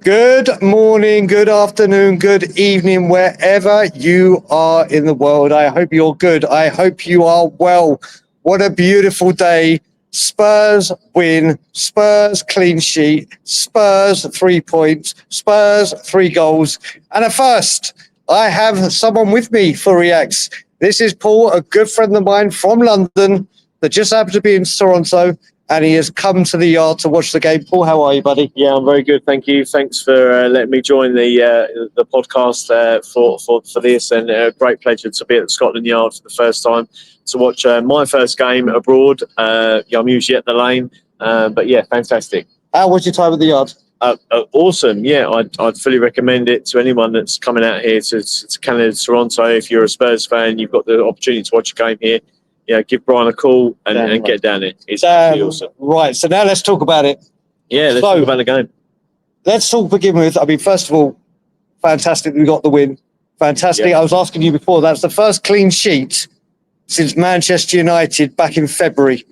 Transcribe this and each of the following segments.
Good morning, good afternoon, good evening, wherever you are in the world. I hope you're good. I hope you are well. What a beautiful day. Spurs win, Spurs clean sheet, Spurs 3 points, Spurs 3 goals, and a first. I have someone with me for Reacts. This is Paul, a good friend of mine from London that just happens to be in Toronto. And he has come to the yard to watch the game. Paul, how are you, buddy? Yeah, I'm very good, thank you. Thanks for letting me join the podcast for this, and a great pleasure to be at Scotland Yard for the first time to watch my first game abroad. I'm usually at the Lane, but yeah, fantastic. How was your time at the yard? Awesome. Yeah, I'd fully recommend it to anyone that's coming out here to Canada, Toronto. If you're a Spurs fan, you've got the opportunity to watch a game here. Yeah, give Brian a call and get down there. It's absolutely awesome. Right, so now let's talk about it. Yeah, let's talk about the game. Let's talk, begin with, I mean, first of all, fantastic we got the win. Fantastic. Yeah. I was asking you before, that's the first clean sheet since Manchester United back in February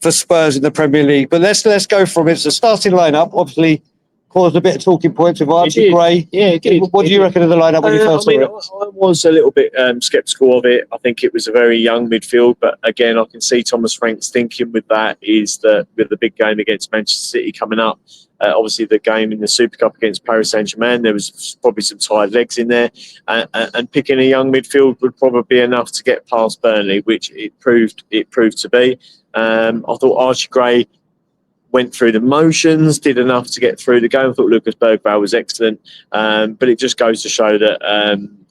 for Spurs in the Premier League. But let's go from it. It's a starting lineup, obviously caused a bit of talking points with Archie Gray. Yeah, it did. What do you reckon of the lineup when you first saw it? I was a little bit sceptical of it. I think it was a very young midfield, but again, I can see Thomas Frank's thinking with that is that with the big game against Manchester City coming up, obviously the game in the Super Cup against Paris Saint-Germain, there was probably some tired legs in there, and picking a young midfield would probably be enough to get past Burnley, which it proved to be. I thought Archie Gray went through the motions, did enough to get through the game. I thought Lucas Bergvall was excellent, but it just goes to show that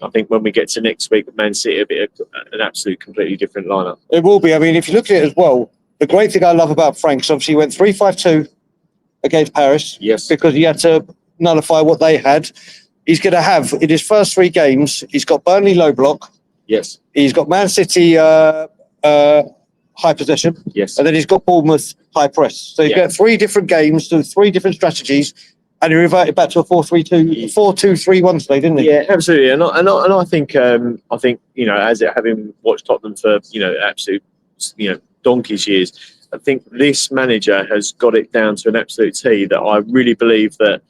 I think when we get to next week with Man City, it'll be an absolute completely different lineup. It will be. I mean, if you look at it as well, the great thing I love about Frank is obviously he went 3-5-2 against Paris. Yes. Because he had to nullify what they had. He's going to have, in his first 3 games, he's got Burnley low block. Yes. He's got Man City high possession. Yes. And then he's got Bournemouth high press. So he's got 3 different games, 3 different strategies, and he reverted back to a 4-2-3-1 today, didn't he? Yeah, absolutely. And I think as having watched Tottenham for absolute donkey's years, I think this manager has got it down to an absolute T. That I really believe that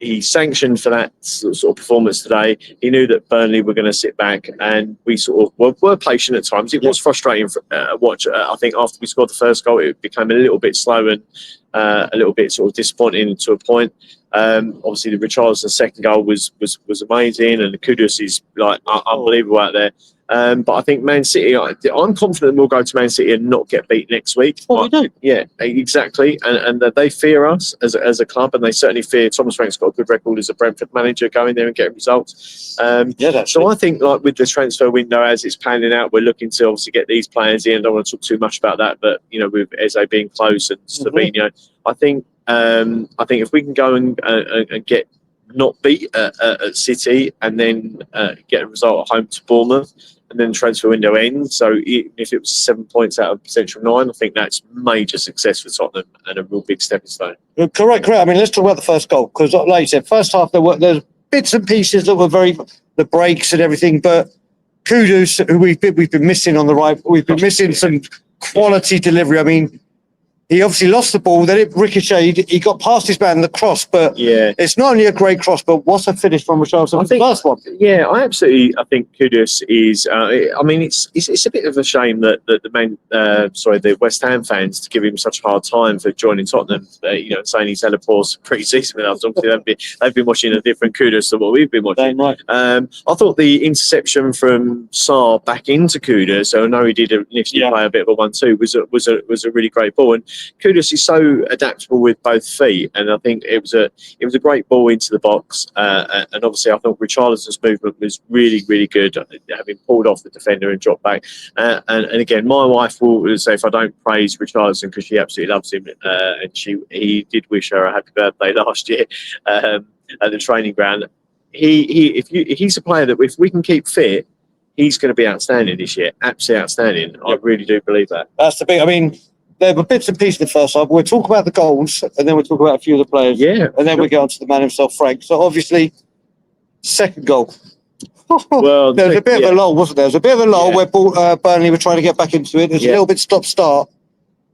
he sanctioned for that sort of performance today. He knew that Burnley were going to sit back, and we sort of were patient at times. It was frustrating to watch. I think after we scored the first goal, it became a little bit slow and a little bit sort of disappointing to a point. Obviously, the Richarlison second goal was amazing, and the Kudus is like unbelievable out there. But I think Man City, I'm confident we'll go to Man City and not get beat next week. Well, we do. Yeah, exactly. And they fear us as a club, and they certainly fear Thomas Frank's got a good record as a Brentford manager, going there and getting results. So I think like with the transfer window as it's panning out, we're looking to obviously get these players in. I don't want to talk too much about that, but with Eze being close and Slovenia, I think if we can go and get not beat at City and then get a result at home to Bournemouth, and then the transfer window ends. So if it was 7 points out of potential 9, I think that's major success for Tottenham and a real big stepping stone. Correct. I mean, let's talk about the first goal, because like you said, first half there's bits and pieces that were the breaks and everything, but Kudus, who we've been missing on the right, we've been missing some quality delivery. I mean, he obviously lost the ball, then it ricocheted, he got past his man, the cross, but it's not only a great cross, but what's a finish from Richarlison? I think the first one. Yeah, I think Kudus is, I mean, it's a bit of a shame that the West Ham fans to give him such a hard time for joining Tottenham, saying he's had a poor pre-season with us. Obviously, they've been watching a different Kudus than what we've been watching. Right. I thought the interception from Sarr back into Kudus, so I know he did initially play a bit of a 1-2, was a really great ball. And Kudus is so adaptable with both feet, and I think it was a great ball into the box. And obviously, I thought Richarlison's movement was really, really good, having pulled off the defender and dropped back. And again, my wife will say if I don't praise Richarlison because she absolutely loves him, and he did wish her a happy birthday last year at the training ground. He's a player that if we can keep fit, he's going to be outstanding this year. Absolutely outstanding. I really do believe that. That's the big. I mean, there were bits and pieces in the first half. We'll talk about the goals, and then we'll talk about a few of the players. Yeah. And then we go on to the man himself, Frank. So obviously, second goal. Well, there was a bit of a lull, wasn't there? There was a bit of a lull where Burnley were trying to get back into it. There's a little bit stop-start.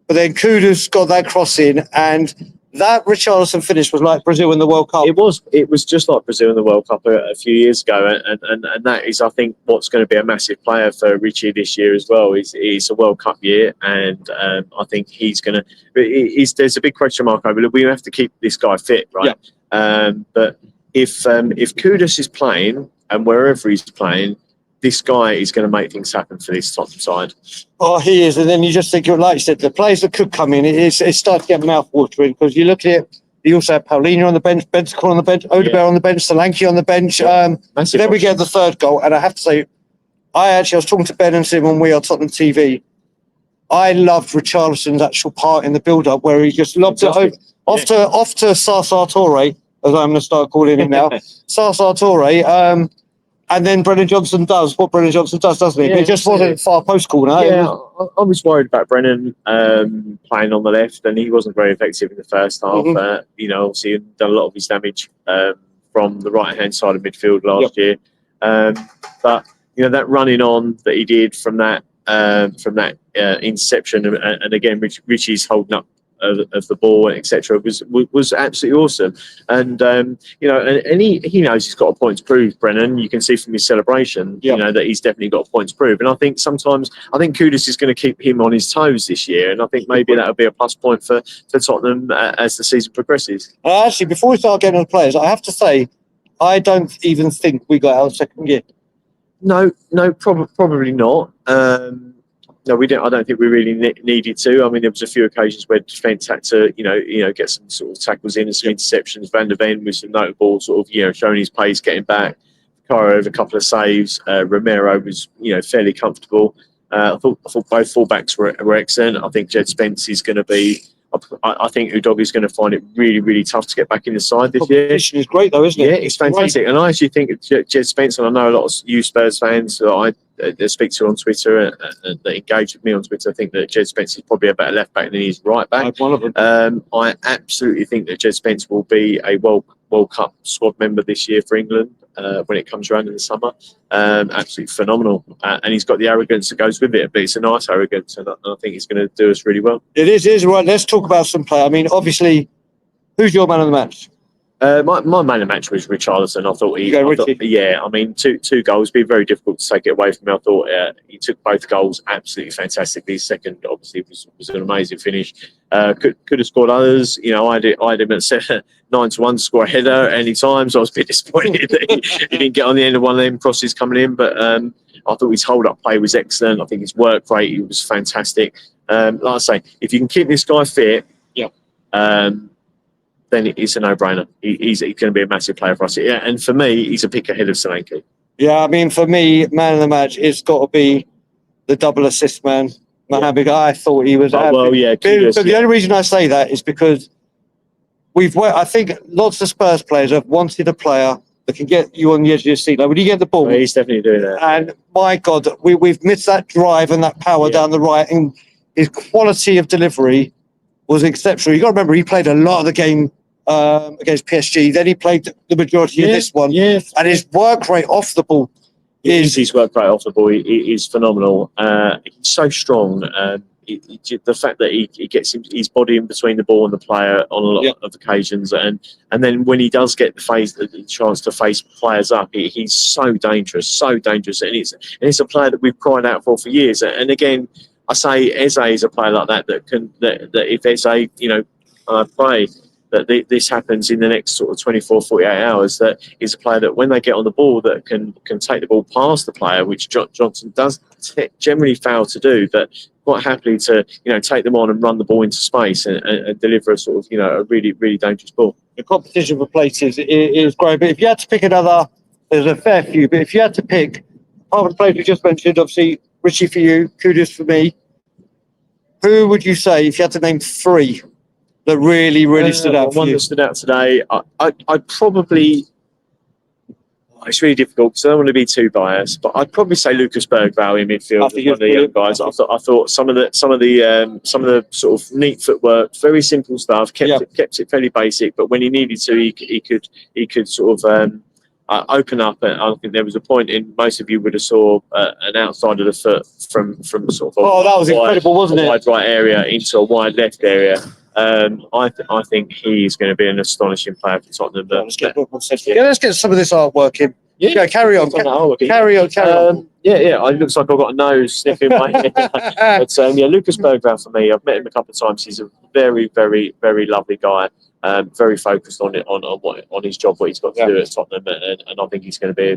But then Kudus got that cross in, and that Richarlison finish was like Brazil in the World Cup. It was just like Brazil in the World Cup a few years ago, and that is, I think, what's going to be a massive player for Richie this year as well. It's a World Cup year, and I think he's going to. There's a big question mark over. We have to keep this guy fit, right? Yeah. But if Kudus is playing and wherever he's playing, this guy is going to make things happen for this Tottenham side. Oh, he is. And then you just think, like you said, the players that could come in, it starts to get mouth-watering because you look at it, you also have Paulinho on the bench, Bentancur on the bench, Odegaard on the bench, Solanke on the bench. Then we get the third goal. And I have to say, I was talking to Ben and Sim when we are Tottenham TV. I loved Richarlison's actual part in the build-up where he just lobbed it off to Sasa Toure, as I'm going to start calling him now. Sasa Toure. And then Brennan Johnson does what Brennan Johnson does, doesn't he? Yeah, it just wasn't far post corner. Yeah, I was worried about Brennan playing on the left, and he wasn't very effective in the first half. Obviously, he done a lot of his damage from the right hand side of midfield last year. But that running on that he did from that inception, and again, Richie's holding up of the ball, etc., was absolutely awesome. And and he knows he's got a point to prove. Brennan, you can see from his celebration, that he's definitely got a point to prove. And I think Kudus is going to keep him on his toes this year, and I think maybe that'll be a plus point for Tottenham as the season progresses. Actually, before we start getting on the players, I have to say, I don't even think we got our second gear. No, probably not. No, we didn't. I don't think we really needed to. I mean, there was a few occasions where defence had to, get some sort of tackles in and some interceptions. Van der Ven with some notable sort of, showing his pace, getting back. Cairo with a couple of saves. Romero was, fairly comfortable. I thought both fullbacks were excellent. I think Jed Spence is going to be. I think Udogie is going to find it really, really tough to get back in the side this year. Competition is great, though, isn't it? Yeah, it's fantastic. Great. And I actually think Jed Spence, and I know a lot of you Spurs fans that I speak to on Twitter and that engage with me on Twitter, I think that Jed Spence is probably a better left back than he's right back. One of them. I absolutely think that Jed Spence will be a World Cup squad member this year for England when it comes around in the summer. Absolutely phenomenal. And he's got the arrogance that goes with it, but it's a nice arrogance, and I think he's going to do us really well. It is. Right, let's talk about some play. I mean, obviously, who's your man of the match? My man of the match was Richarlison. I thought two goals. Be very difficult to take it away from him. I thought he took both goals absolutely fantastically. Second, obviously, was an amazing finish. Could have scored others. I had him at 9-1 to score a header at any time. So I was a bit disappointed that he didn't get on the end of one of them crosses coming in. But I thought his hold-up play was excellent. I think his work rate was fantastic. Like I say, if you can keep this guy fit, then it's a no-brainer. He's going to be a massive player for us. Yeah, and for me, he's a pick ahead of Solanke. Yeah, I mean, for me, man of the match, it's got to be the double assist man. Mohamed, I thought he was. But the only reason I say that is because I think lots of Spurs players have wanted a player that can get you on the edge of your seat. Like when you get the ball, he's definitely doing that. And my God, we've missed that drive and that power down the right, and his quality of delivery was exceptional. You got to remember, he played a lot of the game against PSG. Then he played the majority of this one. Yeah. And his work rate off the ball his work rate off the ball is phenomenal. He's so strong. The fact that he gets his body in between the ball and the player on a lot of occasions, and then when he does get the chance to face players up, he's so dangerous, and it's a player that we've cried out for years. And again, I say Eze is a player like that if Eze, I pray that this happens in the next sort of 24, 48 hours, that is a player that when they get on the ball that can take the ball past the player, which Johnson does generally fail to do, but quite happily to take them on and run the ball into space and deliver a sort of a really, really dangerous ball. The competition for places is great, but if you had to pick another, there's a fair few, but if you had to pick, apart from the players we just mentioned, obviously Richie for you, Kudus for me, who would you say, if you had to name three that really stood out for one you? That stood out today, I'd probably. It's really difficult because I don't want to be too biased, but I'd probably say Lucas Bergvall in midfield. One of the young guys. I thought some of the sort of neat footwork, very simple stuff, kept it fairly basic. But when he needed to, he could sort of open up. And I think there was a point in most of you would have saw an outside of the foot from sort of that was incredible, wasn't it? Wide right area into a wide left area. I think he's going to be an astonishing player for Tottenham. Let's get some of this artwork in. Yeah, carry on. Carry on. Yeah. It looks like I've got a nose sniffing my head. But Lucas Bergvall for me. I've met him a couple of times. He's a very, very, very lovely guy. Very focused on his job, what he's got to do at Tottenham, and I think he's going to be,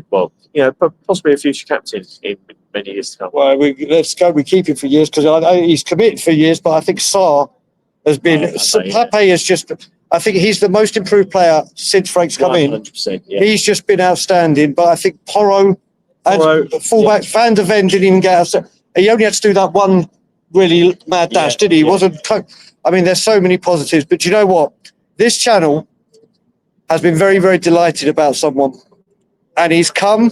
possibly a future captain in many years to come. Well, let's go. We keep him for years because he's committed for years. But I think Sarr has been. Pepe is just. I think he's the most improved player since Frank's come in. 100%. Yeah. He's just been outstanding. But I think Porro and fullback Van der Ven didn't even get out. He only had to do that one really mad dash, did he? He wasn't. I mean, there's so many positives. But you know what? This channel has been very, very delighted about someone. And he's come,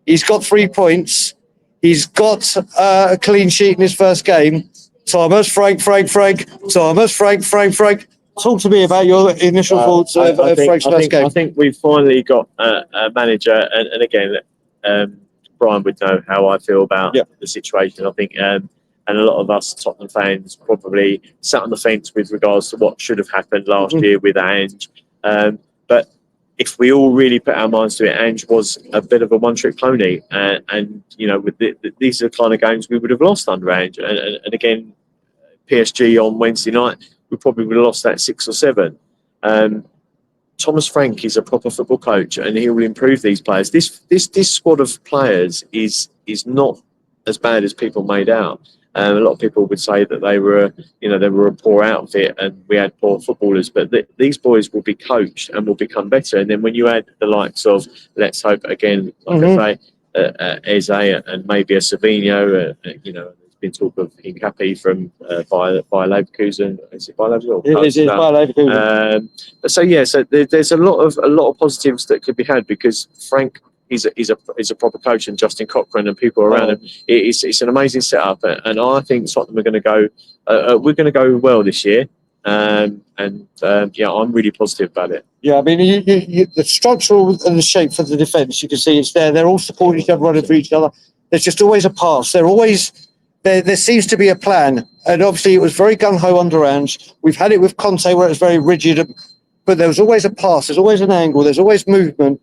he's got 3 points, he's got a clean sheet in his first game. Thomas, Frank. Thomas, Frank. Talk to me about your initial thoughts of Frank's first game. I think we've finally got a manager, and again, Brian would know how I feel about the situation. I think, and a lot of us Tottenham fans probably sat on the fence with regards to what should have happened last year with Ange. But if we all really put our minds to it, Ange was a bit of a one-trick pony, and with these are the kind of games we would have lost under Ange. And again, PSG on Wednesday night, we probably would have lost that 6 or 7. Thomas Frank is a proper football coach, and he will improve these players. This squad of players is not as bad as people made out. A lot of people would say that they were a poor outfit and we had poor footballers, but these boys will be coached and will become better. And then when you add the likes of, let's hope again, like I say, Eze and maybe a Savinho, there's been talk of Hincapi from by Leverkusen. Is it by Leverkusen? It is by Leverkusen. So there's a lot of positives that could be had because Frank. He's a proper coach, and Justin Cochran and people around him. It's an amazing setup, and I think Tottenham are going to go. We're going to go well this year, I'm really positive about it. Yeah, I mean, the structural and the shape for the defence, you can see it's there. They're all supporting each other, running for each other. There's just always a pass. There seems to be a plan, and obviously it was very gung ho under Ange. We've had it with Conte where it's very rigid, but there was always a pass. There's always an angle. There's always movement.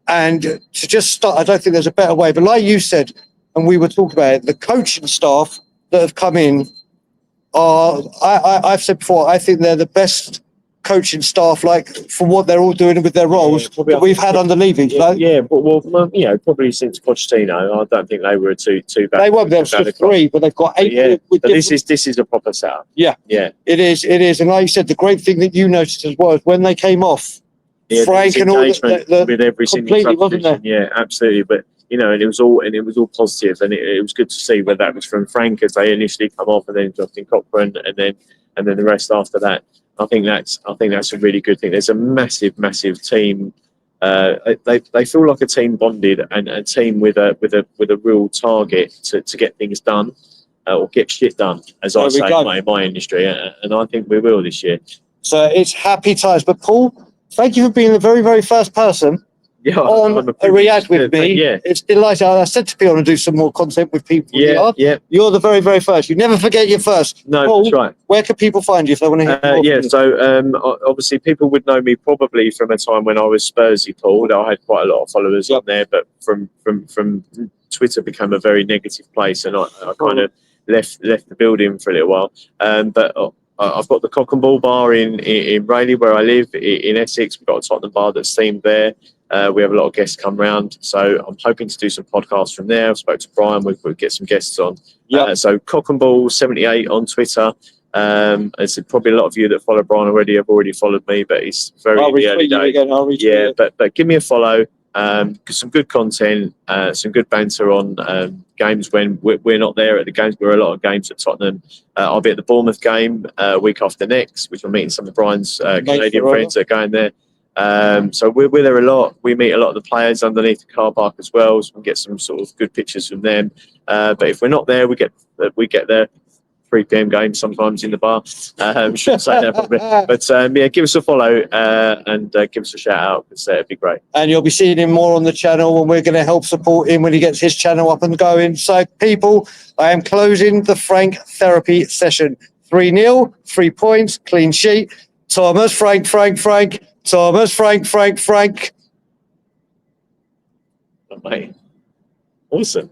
And to just start, I don't think there's a better way. But like you said, and we were talking about it, the coaching staff that have come in are, I've said before, I think they're the best coaching staff, like from what they're all doing with their roles that we've had under Levy. Probably since Pochettino, I don't think they were too bad. They weren't there for 3, but they've got 8. But this is a proper setup. Yeah, it is. And like you said, the great thing that you noticed as well is when they came off. Frank and all the with every single wasn't there? Yeah, absolutely. But and it was all positive, and it was good to see whether that was from Frank as they initially come off, and then Justin Cochran, and then the rest after that. I think that's a really good thing. There's a massive team. They feel like a team bonded and a team with a real target to get things done or get shit done, as I say in my industry, and I think we will this year. So it's happy times. But Paul, thank you for being the very, very first person on a React with me. Yeah. It's delighted. I said to people to do some more content with people. Yeah. You're the very, very first. You never forget your first. No, Paul, that's right. Where can people find you if they want to hear more? So obviously people would know me probably from a time when I was Spursy Paul. I had quite a lot of followers on there, but from Twitter became a very negative place, and I kind of left the building for a little while. But I've got the Cock and Ball bar in Rayleigh, where I live, in Essex. We've got a Tottenham bar that's themed there. We have a lot of guests come round, so I'm hoping to do some podcasts from there. I've spoke to Brian. We'll get some guests on. So Cock and Ball 78 on Twitter. There's probably a lot of you that follow Brian already have already followed me, but it's very early days. But give me a follow. Some good content, some good banter on games when we're not there at the games. We're a lot of games at Tottenham. I'll be at the Bournemouth game week after next, which I'm meeting some of Brian's Canadian friends that are going there. So we're there a lot. We meet a lot of the players underneath the car park as well, so we can get some sort of good pictures from them. But if we're not there, we get there. 3 p.m. games sometimes in the bar. Shouldn't say that probably. But give us a follow and give us a shout out, because it'd be great. And you'll be seeing him more on the channel, and we're going to help support him when he gets his channel up and going. So people, I am closing the Frank therapy session. 3-0, 3 points, clean sheet. Thomas, Frank. Thomas, Frank. Mate, awesome.